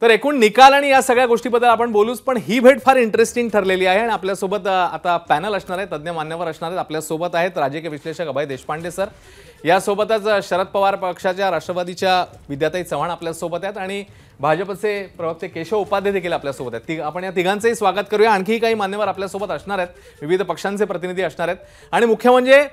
तर एकूण निकाल आणि या सगळ्या गोष्टीबद्दल आपण बोलूच, पण ही भेट फार इंटरेस्टिंग ठरलेली आहे आणि आपल्यासोबत आता पॅनल असणार आहे, तज्ज्ञ मान्यवर असणार आहेत. आपल्यासोबत आहेत राजकीय विश्लेषक अभय देशपांडे सर, यासोबतच शरद पवार पक्षाच्या राष्ट्रवादीच्या विद्याताई चव्हाण आपल्यासोबत आहेत आणि भाजपचे प्रवक्ते केशव उपाध्ये देखील आपल्यासोबत आहेत. आपण या तिघांचंही स्वागत करूया. आणखी काही मान्यवर आपल्यासोबत असणार आहेत, विविध पक्षांचे प्रतिनिधी असणार आहेत आणि मुख्य म्हणजे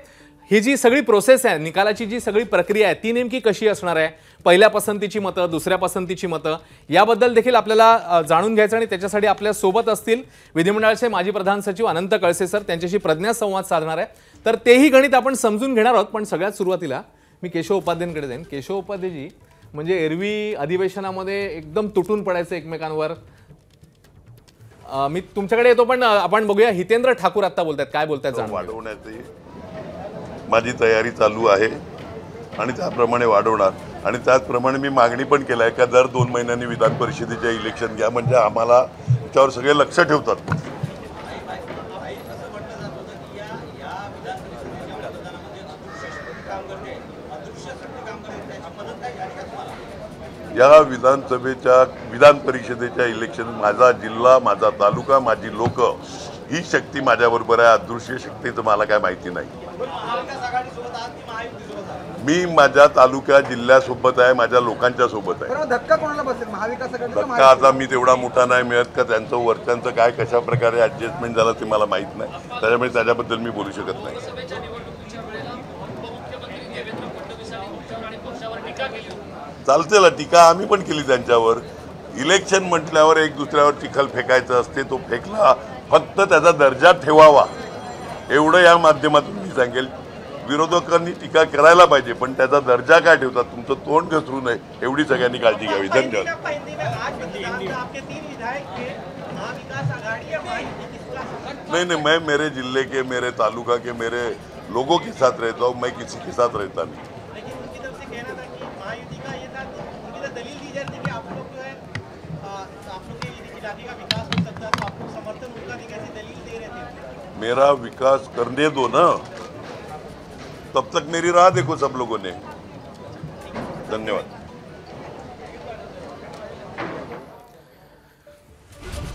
ही जी सगळी प्रोसेस आहे, निकालाची जी सगळी प्रक्रिया आहे ती नेमकी कशी असणार आहे, पहिल्या पसंतीची मतं, दुसऱ्या पसंतीची मतं, याबद्दल देखील आपल्याला जाणून घ्यायचं आणि त्याच्यासाठी आपल्या सोबत असतील विधिमंडळाचे माजी प्रधान सचिव अनंत कळसे सर, त्यांच्याशी प्रज्ञा संवाद साधणार आहे. तर तेही गणित आपण समजून घेणार आहोत. पण सगळ्यात सुरुवातीला मी केशव उपाध्यांकडे जाईन. केशव उपाध्येजी, म्हणजे एरवी अधिवेशनामध्ये एकदम तुटून पडायचं एकमेकांवर, मी तुमच्याकडे येतो, पण आपण बघूया हितेंद्र ठाकूर आता बोलतात, काय बोलतात जाणून वाढवण्याची माझी तयारी चालू आहे आणि त्याप्रमाणे वाढवणार. आणि त्याचप्रमाणे मी मागणी पण केली आहे का दर 2 महिन्यांनी विधान परिषदेचे इलेक्शन घ्या, म्हणजे आम्हाला त्याच्यावर सगळे लक्ष ठेवतात. या विधान परिषदेच्या इलेक्शन माझा जिल्हा, माझा तालुका, माझी लोक, ही शक्ती माझ्याबरोबर आहे. अदृश्य शक्तीचं मला काय माहिती नाही. मी माझ्या तालुक्या जिल्ह्यासोबत आहे, माझ्या लोकांच्या सोबत आहे. धक्का कोणाला बसेल, महाविकास आघाडी? धक्का आता मी तेवढा मोठा नाही मिळत का त्यांचं वरच्यांचं काय कशा प्रकारे ऍडजस्टमेंट झालं ते मला माहित नाही, त्याच्यामुळे त्याच्याबद्दल मी बोलू शकत नाही. चालते ना टीका, आम्ही पण केली त्यांच्यावर. इलेक्शन म्हटल्यावर एक दुसऱ्यावर चिखल फेकायचं असते, तो फेकला. फक्त त्याचा दर्जा ठेवावा एवढं या माध्यमातून मी सांगेल. विरोधकांनी टीका करायला पाहिजे, पण त्याचा दर्जा काय ठेवतात, तुमचं तोंड घसरू नये एवढी सगळ्यांनी काळजी घ्यावी. धन्यवाद. नहीं, मैं मेरे जिले के, मेरे तालुका के, मेरे लोगों के साथ रहता हूँ, मैं किसी के साथ रहता नहीं. मेरा विकास करने दो ना, तब तक मेरी राह देखो सब लोगों ने. धन्यवाद.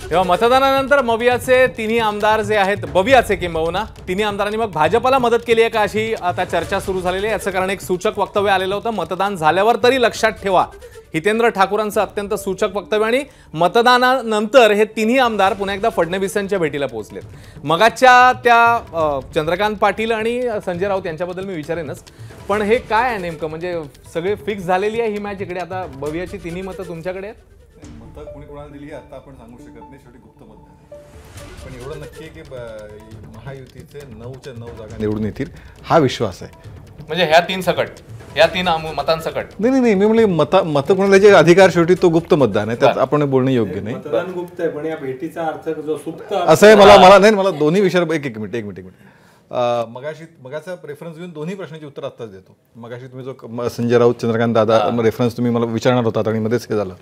तेव्हा मतदानानंतर मवियाचे तिन्ही आमदार जे आहेत, बवियाचे किंबहुना तिन्ही आमदारांनी मग भाजपला मदत केली आहे का अशी आता चर्चा सुरू झालेली आहे. याचं कारण एक सूचक वक्तव्य आलेलं होतं, मतदान झाल्यावर तरी लक्षात ठेवा. हितेंद्र ठाकूरांचं अत्यंत सूचक वक्तव्य. आणि मतदानानंतर हे तिन्ही आमदार पुन्हा एकदा फडणवीसांच्या भेटीला पोहोचलेत. मगाच्या त्या चंद्रकांत पाटील आणि संजय राऊत यांच्याबद्दल मी विचारेनच, पण हे काय आहे नेमकं, म्हणजे सगळे फिक्स झालेली आहे ही मॅच इकडे, आता बवियाची तिन्ही मतं तुमच्याकडे आहेत? मतं कोणी कोणाला दिली आता आपण सांगू शकत नाही, शेवटी गुप्त मत. पण एवढं नक्की आहे की महायुतीचे 9च्या 9 जागा निवडून येतील हा विश्वास आहे. म्हणजे ह्या 3 सकट, या 3 मतांसकट? नाही, मी म्हणजे मतं कोणाला जे अधिकार, शेवटी तो गुप्त मतदान आहे, त्यात आपण बोलणं योग्य नाही. मतदान गुप्त आहे, पण या भेटीचा अर्थ जो सुप्त असं आहे. मला दोन्ही विषयावर एक मिनिट मगाचा रेफरन्स घेऊन दोन्ही प्रश्नाची उत्तर आत्ताच देतो. मगाशी तुम्ही जो संजय राऊत चंद्रकांत दादा रेफरन्स तुम्ही मला विचारणार होता आणि मध्येच हे झालं.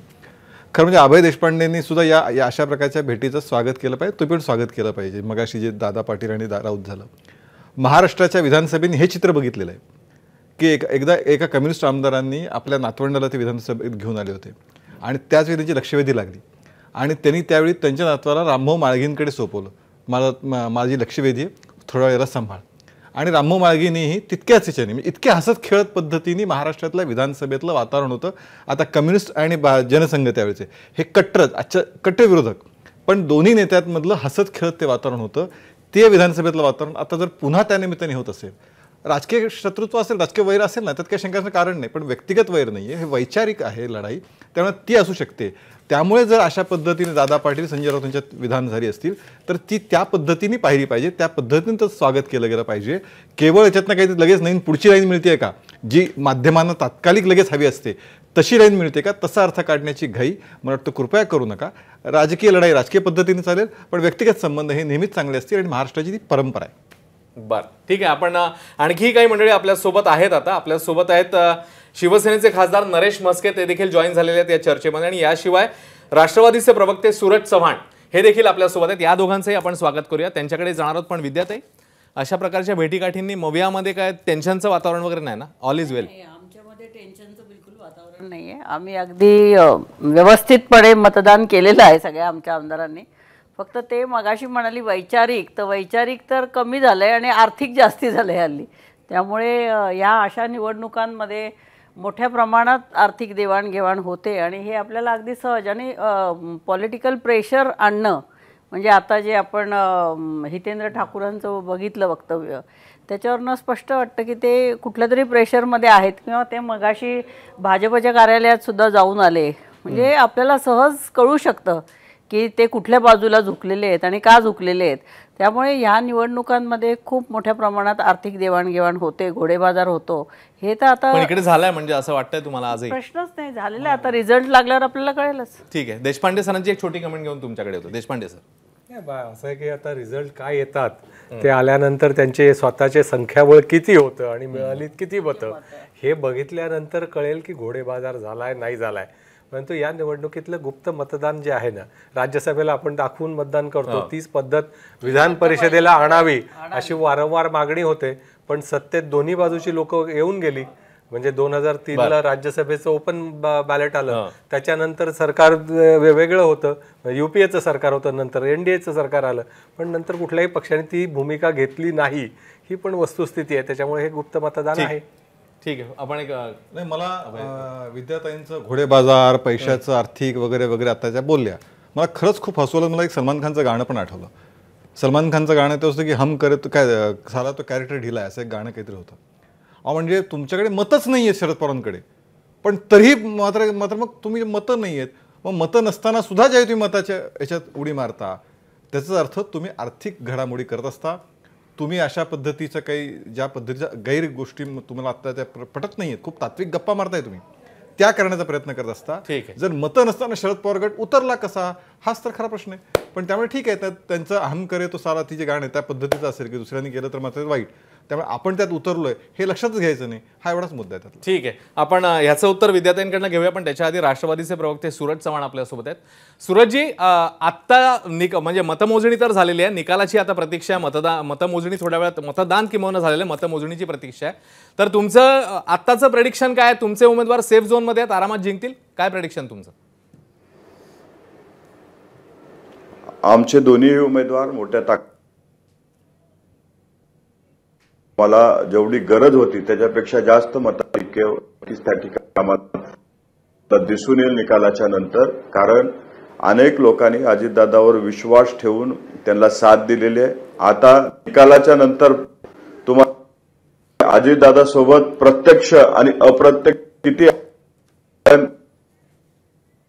खरं म्हणजे अभय देशपांडेंनी सुद्धा या अशा प्रकारच्या भेटीचं स्वागत केलं पाहिजे, तो पण स्वागत केलं पाहिजे. मगाशी जे दादा पाटील आणि राऊत झालं, महाराष्ट्राच्या विधानसभेने हे चित्र बघितलेलं आहे की एकदा एका कम्युनिस्ट आमदारांनी आपल्या नातवंडाला ते विधानसभेत घेऊन आले होते आणि त्याच वेळी त्यांची लक्षवेधी लागली आणि त्यांनी त्यावेळी त्यांच्या नातवाला रामभाऊ माळगींकडे सोपवलं, माझी लक्षवेधी थोड्या वेळेला सांभाळ. आणि रामभाऊ माळगींनीही तितक्याच ह्याच्याने, म्हणजे इतक्या हसत खेळत पद्धतीने महाराष्ट्रातल्या विधानसभेतलं वातावरण होतं. आता कम्युनिस्ट आणि जनसंघ त्यावेळेचे हे कट्टर विरोधक, पण दोन्ही नेत्यांमधलं हसत खेळत ते वातावरण होतं. ते विधानसभेतलं वातावरण आता जर पुन्हा त्या निमित्ताने होत असेल, राजकीय शत्रुत्व असेल, राजकीय वैर असेल ना, त्यात काही शंकाचं कारण नाही, पण व्यक्तिगत वैर नाही आहे, हे वैचारिक आहे लढाई, त्यामुळे ती असू शकते. त्यामुळे जर अशा पद्धतीने दादा पाटील संजय राऊत यांच्यात विधान झाली असतील तर ती त्या पद्धतीने पाहिली पाहिजे, त्या पद्धतीने तर स्वागत केलं गेलं पाहिजे. केवळ याच्यातनं काही लगेच नवीन पुढची लाईन मिळते का, जी माध्यमांना तात्कालिक लगेच हवी असते तशी लाईन मिळते का, तसा अर्थ काढण्याची घाई मला वाटतं कृपया करू नका. राजकीय लढाई राजकीय पद्धतीने चालेल, पण व्यक्तिगत संबंध हे नेहमीच चांगले असतील आणि महाराष्ट्राची ती परंपरा आहे. बरं, ठीक आहे. आपण आणखी काही मंडळी आपल्यासोबत आहेत. आता आपल्यासोबत आहेत शिवसेनेचे खासदार नरेश म्हस्के, ते देखील जॉईन झालेले आहेत या चर्चेमध्ये. आणि याशिवाय राष्ट्रवादीचे प्रवक्ते सूरज चव्हाण हे देखील आपल्यासोबत आहेत. या दोघांचंही आपण स्वागत करूया. त्यांच्याकडे जाणार आहोत. पण विद्याताई, अशा प्रकारच्या भेटीगाठींनी मवियामध्ये काय टेन्शनचं वातावरण वगैरे नाही ना? ऑल इज वेल? आमच्यामध्ये टेन्शनचं बिलकुल वातावरण नाही आहे. आम्ही अगदी व्यवस्थितपणे मतदान केलेलं आहे सगळ्या आमच्या आमदारांनी. फक्त ते मगाशी म्हणाली वैचारिक तर कमी झालं आहे आणि आर्थिक जास्ती झालं आहे हल्ली. त्यामुळे या अशा निवडणुकांमध्ये मोठ्या प्रमाणात आर्थिक देवाणघेवाण होते आणि हे आपल्याला अगदी सहज आणि पॉलिटिकल प्रेशर आणणं म्हणजे आता जे आपण हितेंद्र ठाकूरांचं बघितलं वक्तव्य त्याच्यावरनं स्पष्ट वाटतं की ते कुठल्या तरी प्रेशरमध्ये आहेत किंवा ते मगाशी भाजपच्या कार्यालयात सुद्धा जाऊन आले. म्हणजे आपल्याला सहज कळू शकतं की ते कुठल्या बाजूला झुकलेले आहेत आणि का झुकलेले आहेत. त्यामुळे ह्या निवडणुकांमध्ये खूप मोठ्या प्रमाणात आर्थिक देवाणघेवाण होते, घोडेबाजार होतो. हे तर आता पण इकडे झालंय म्हणजे असं वाटतंय तुम्हाला आजही? प्रश्नच नाही झालेला. आता रिझल्ट लागल्यावर आपल्याला कळेलच. ठीक आहे. देशपांडे सरांची एक छोटी कमेंट घेऊन तुमच्याकडे होतो. देशपांडे सर, नाही असं आहे की आता रिझल्ट काय येतात ते आल्यानंतर त्यांचे स्वतःचे संख्याबळ किती होतं आणि मिळालीत किती मतं हे बघितल्यानंतर कळेल की घोडेबाजार झालाय नाही झालाय. परंतु या निवडणुकीतलं गुप्त मतदान जे आहे ना, राज्यसभेला आपण दाखवून मतदान करतो तीच पद्धत विधान परिषदेला आणावी अशी वारंवार मागणी होते. पण सत्तेत दोन्ही बाजूची लोक येऊन गेली. म्हणजे 2003ला राज्यसभेचं ओपन बॅलेट आलं, त्याच्यानंतर सरकार वेगळं होतं, UPAचं सरकार होतं, नंतर NDAचं सरकार आलं, पण नंतर कुठल्याही पक्षाने ती भूमिका घेतली नाही. ही पण वस्तुस्थिती आहे. त्याच्यामुळे हे गुप्त मतदान आहे. ठीक आहे. आपण एक नाही, मला विद्याताईंचं घोडेबाजार, पैशाचं, आर्थिक वगैरे वगैरे आत्ताच्या बोलल्या, मला खरंच खूप हसवलं. मला एक सलमान खानचं गाणं पण आठवलं. सलमान खानचं गाणं ते असतं की हम करे तो काय साला तो कॅरेक्टर ढिला आहे, असं एक गाणं काहीतरी होतं. म्हणजे तुमच्याकडे मतच नाही आहेत शरद पवारांकडे, पण तरीही मात्र मग तुम्ही मतं नाही आहेत. मग मतं नसताना सुद्धा ज्यावेळी तुम्ही मताच्या याच्यात उडी मारता त्याचा अर्थ तुम्ही आर्थिक घडामोडी करत असता. तुम्ही अशा पद्धतीचं काही ज्या पद्धतीच्या गैर गोष्टी तुम्हाला आत्ता त्या पटत नाही आहेत, खूप तात्विक गप्पा मारताय तुम्ही, त्या करण्याचा प्रयत्न करत असता. जर मतं नसताना शरद पवार गट उतरला कसा, हाच तर खरा प्रश्न आहे. पण त्यामुळे ठीक आहे, त्यांचं हम करे तो साला ती जे गाणं आहे त्या पद्धतीचं असेल की दुसऱ्यांनी केलं तर मात्र वाईट, त्यामुळे आपण त्यात उतरलोय हे लक्षातच घ्यायचं नाही. हा एवढाच मुद्दा आहे त्यातला. ठीक आहे. आपण ह्याचं उत्तर विद्यार्थ्यांकडनं घेऊया, पण त्याच्या आधी राष्ट्रवादीचे प्रवक्ते सूरज चव्हाण आपल्यासोबत आहेत. सूरजजी, आत्ता म्हणजे मतमोजणी तर झालेली आहे, निकालाची आता प्रतीक्षा आहे. मतमोजणी थोड्या वेळात, मतदान किंवा झालेलं आहे, मतमोजणीची प्रतीक्षा आहे. तर तुमचं आत्ताचं प्रेडिक्शन काय आहे? तुमचे उमेदवार सेफ झोनमध्ये आहेत, आरामात जिंकतील, काय प्रेडिक्शन तुमचं? आमचे दोन्ही उमेदवार मोठ्या मला जेवढी गरज होती त्याच्यापेक्षा जास्त मताधिक्य त्या ठिकाणी आम्हाला दिसून येईल निकालाच्या नंतर. कारण अनेक लोकांनी अजितदादावर विश्वास ठेवून त्यांना साथ दिलेली आहे. आता निकालाच्या नंतर तुम्हाला अजितदादा सोबत प्रत्यक्ष आणि अप्रत्यक्ष किती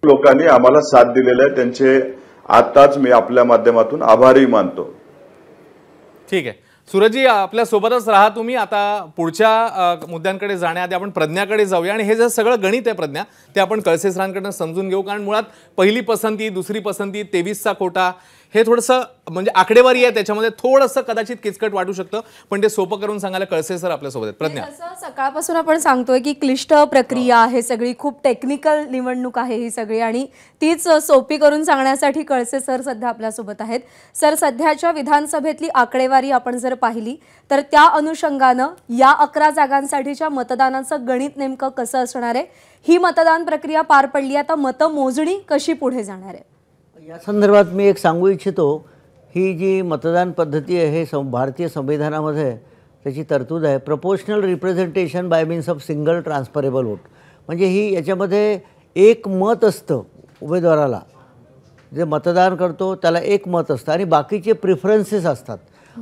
लोकांनी आम्हाला साथ दिलेली आहे, त्यांचे आताच मी आपल्या माध्यमातून आभारी मानतो. ठीक आहे. सूरजजी, आपल्या सोबतच राहा तुम्ही. आता पुढच्या मुद्द्यांकडे जाण्याआधी आपण प्रज्ञाकडे जाऊया आणि हे जे सगळं गणित आहे प्रज्ञा, ते आपण कळसे सरांकडनं समजून घेऊ. कारण मुळात पहिली पसंती, दुसरी पसंती, 23चा कोटा, हे थोडंसं म्हणजे आकडेवारी आहे, त्याच्यामध्ये थोडंसं कदाचित किचकट वाटू शकतं, पण ते सोपं करून सांगायला कळसे सर आपल्यासोबत आहेत. प्रज्ञा, सकाळपासून आपण सांगतोय की क्लिष्ट प्रक्रिया आहे सगळी, खूप टेक्निकल निवडणूक आहे ही सगळी, आणि तीच सोपी करून सांगण्यासाठी कळसे सर सध्या आपल्यासोबत आहेत. सर, सध्याच्या विधानसभेतली आकडेवारी आपण जर पाहिली तर त्या अनुषंगानं या 11 जागांसाठीच्या मतदानाचं गणित नेमकं कसं असणार आहे? ही मतदान प्रक्रिया पार पडली, आता मतमोजणी कशी पुढे जाणार आहे? या संदर्भात मी एक सांगू इच्छितो, ही जी मतदान पद्धती आहे हे भारतीय संविधानामध्ये त्याची तरतूद आहे, proportional representation bye means of single transferable vote. म्हणजे ही याच्यामध्ये एक मत असतं उमेदवाराला, जे मतदान करतो त्याला एक मत असतं आणि बाकीचे प्रिफरन्सेस असतात.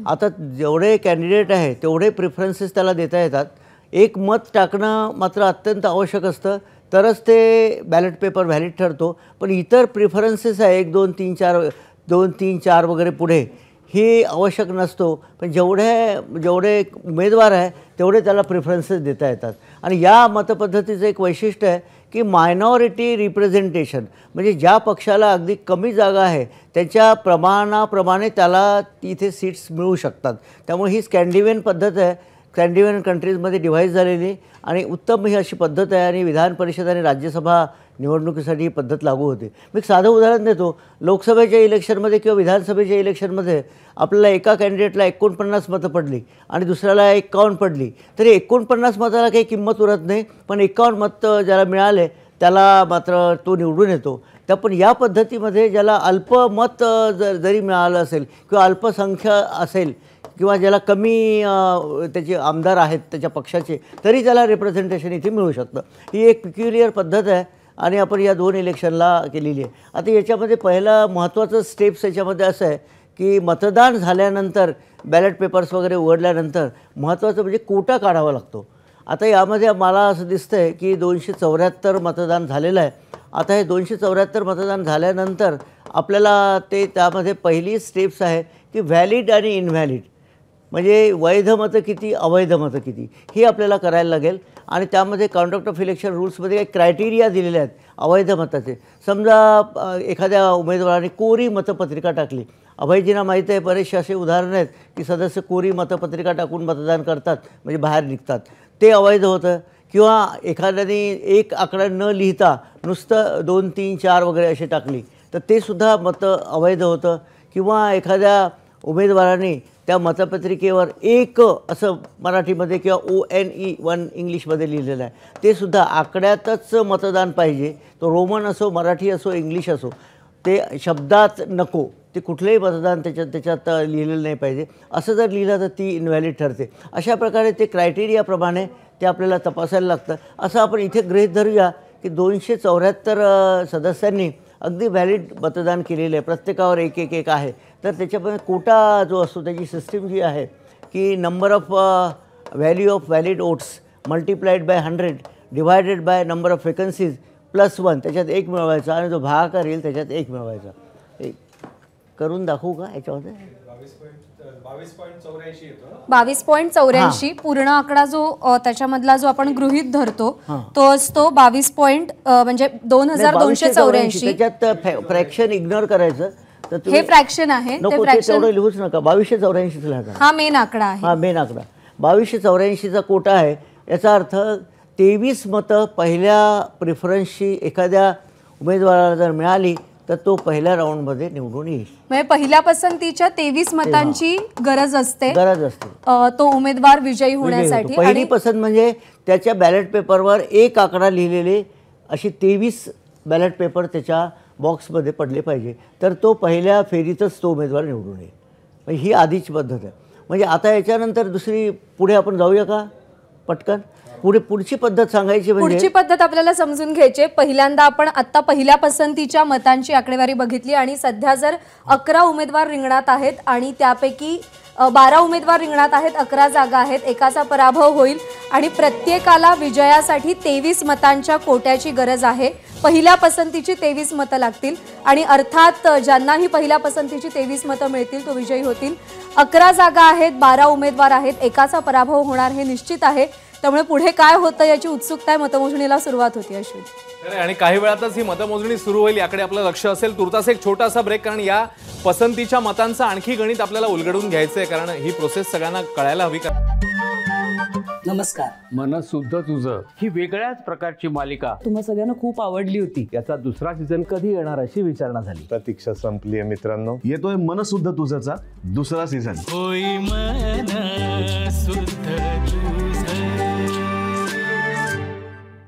आता जेवढे कॅन्डिडेट आहे तेवढे प्रिफरन्सेस त्याला देता येतात. एक मत टाकणं मात्र अत्यंत आवश्यक असतं, तरच ते बॅलेट पेपर व्हॅलिड ठरतो. पण इतर प्रिफरन्सेस आहे 1, 2, 3, 4 2, 3, 4 वगैरे पुढे, हे आवश्यक नसतो. पण जेवढे उमेदवार आहे तेवढे त्याला प्रिफरन्सेस देता येतात. आणि या मतपद्धतीचं एक वैशिष्ट्य आहे की मायनॉरिटी रिप्रेझेंटेशन, म्हणजे ज्या पक्षाला अगदी कमी जागा आहे त्याच्या प्रमाणाप्रमाणे त्याला तिथे सीट्स मिळू शकतात. त्यामुळे ही स्कॅन्डिनेव्हियन पद्धत आहे, स्कॅन्डिनेव्हियन कंट्रीजमध्ये डिव्हाइस झालेली, आणि उत्तम ही अशी पद्धत आहे. आणि विधान परिषद आणि राज्यसभा निवडणुकीसाठी ही पद्धत लागू होते. मी एक साधं उदाहरण देतो. लोकसभेच्या इलेक्शनमध्ये किंवा विधानसभेच्या इलेक्शनमध्ये आपल्याला एका कॅन्डिडेटला 49 मतं पडली आणि दुसऱ्याला 51 पडली, तरी 49 मताला काही किंमत उरत नाही, पण 51 मतं ज्याला मिळाले त्याला मात्र तो निवडून येतो. त्या पण या पद्धतीमध्ये ज्याला अल्पमत जरी मिळालं असेल किंवा अल्पसंख्य असेल किंवा ज्याला कमी त्याचे आमदार आहेत त्याच्या पक्षाचे, तरी त्याला रिप्रेझेंटेशन इथे मिळू शकतं. ही एक पिक्युलियर पद्धत आहे आणि आपण या 2 इलेक्शनला केलेली आहे. आता याच्यामध्ये पहिला महत्त्वाचं स्टेप्स याच्यामध्ये असं आहे की मतदान झाल्यानंतर बॅलेट पेपर्स वगैरे उघडल्यानंतर महत्त्वाचं म्हणजे कोटा काढावा लागतो. आता यामध्ये मला असं दिसतं आहे की 274 मतदान झालेलं आहे. आता हे 274 मतदान झाल्यानंतर आपल्याला त्यामध्ये पहिली स्टेप्स आहे की व्हॅलिड आणि इनव्हॅलिड, म्हणजे वैध मतं किती, अवैध मतं किती, हे आपल्याला करायला लागेल. आणि त्यामध्ये कॉन्डक्ट ऑफ इलेक्शन रूल्समध्ये काही क्रायटेरिया दिलेले आहेत अवैध मताचे. समजा एखाद्या उमेदवाराने कोरी मतपत्रिका टाकली. अभयजींना माहीत आहे बरेचसे असे उदाहरण आहेत की सदस्य कोरी मतपत्रिका टाकून मतदान करतात, म्हणजे बाहेर निघतात, ते अवैध होतं. किंवा एखाद्याने एक आकडा न लिहिता नुसतं 2, 3, 4 वगैरे असे टाकली तर ते सुद्धा मतं अवैध होतं. किंवा एखाद्या उमेदवाराने त्या मतपत्रिकेवर एक असं मराठीमध्ये किंवा ONE इंग्लिशमध्ये लिहिलेलं आहे, ते सुद्धा आकड्यातच मतदान पाहिजे, तो रोमन असो, मराठी असो, इंग्लिश असो, ते शब्दात नको, ते कुठलंही मतदान त्याच्यात लिहिलेलं नाही पाहिजे. असं जर लिहिलं तर ती इनव्हॅलिड ठरते. अशा प्रकारे ते क्रायटेरियाप्रमाणे ते आपल्याला तपासायला लागतं. असं आपण इथे गृहीत धरूया की 274 सदस्यांनी अगदी व्हॅलिड मतदान केलेलं आहे, प्रत्येकावर एक आहे. तर त्याच्यामध्ये कोटा जो असतो त्याची सिस्टीम जी आहे की number of value of valid votes multiplied by 100 divided by number of vacancies +1, त्याच्यात 1 मिळवायचा आणि जो भागाकार येईल त्याच्यात 1 मिळवायचा. करून दाखवू का याच्यामध्ये? 22.84 पूर्ण आकडा जो त्याच्यामधला जो आपण गृहीत धरतो तो असतो 22 म्हणजे 2284. त्याच्यात फ्रॅक्शन इग्नोर करायचं. तर हे फ्रॅक्शन आहे, ते फ्रॅक्शन तेवढं लिहूच नका. 2284 लिहा. हा मेन आकडा आहे. हा मेन आकडा 2284चा कोटा आहे. याचा अर्थ 23 मतं पहिल्या प्रिफरन्सची एखाद्या उमेदवाराला जर मिळाली तर तो पहिल्या राऊंडमध्ये निवडून येईल. म्हणजे पहिल्या पसंतीच्या 23 मतांची गरज असते तो उमेदवार विजयी होण्यासाठी. पहिली पसंत म्हणजे त्याच्या बॅलेट पेपरवर एक आकडा लिहिलेले अशी 23 बॅलेट पेपर त्याच्या बॉक्समध्ये पडले पाहिजे, तर तो पहिल्या फेरीतच तो उमेदवार निवडून येईल. म्हणजे ही आधीची पद्धत आहे. म्हणजे आता याच्यानंतर दुसरी पुढे आपण जाऊया का पटकन? पुढची पद्धत सांगायची म्हणजे पुढची पद्धत आपल्याला समजून घ्यायची. पहिल्यांदा आपण आता पहिल्या पसंतीच्या मतांची आकडेवारी बघितली आणि सध्या जर 11 उमेदवार रिंगणात आहेत आणि त्यापैकी 12 उमेदवार रिंगणात आहेत, 11 जागा आहेत, एकाचा पराभव होईल आणि प्रत्येकाला विजयासाठी 23 मतांच्या कोट्याची गरज आहे. पहिल्या पसंतीची 23 मतं लागतील आणि अर्थात ज्यांनाही पहिल्या पसंतीची 23 मतं मिळतील तो विजयी होतील. 11 जागा आहेत, 12 उमेदवार आहेत, एकाचा पराभव होणार हे निश्चित आहे. त्यामुळे पुढे काय होतं याची उत्सुकता आहे. मतमोजणीला सुरुवात होती अश्विन. आणि काही वेळातच ही मतमोजणी सुरू होईल याकडे आपलं लक्ष असेल. तुर्तास एक छोटासा ब्रेक, कारण या पसंतीच्या मतांचं आणखी गणित आपल्याला उलगडून घ्यायचंय, कारण ही प्रोसेस सगळ्यांना कळायला हवी. नमस्कार. मन शुद्ध तुझं ही वेगळ्याच प्रकारची मालिका तुम्हा सगळ्यांना खूप आवडली होती. याचा दुसरा सीझन कधी येणार अशी विचारणा झाली. प्रतीक्षा संपली आहे मित्रांनो. येतोय मन शुद्ध तुझंचा दुसरा सीझन. होई मन शुद्ध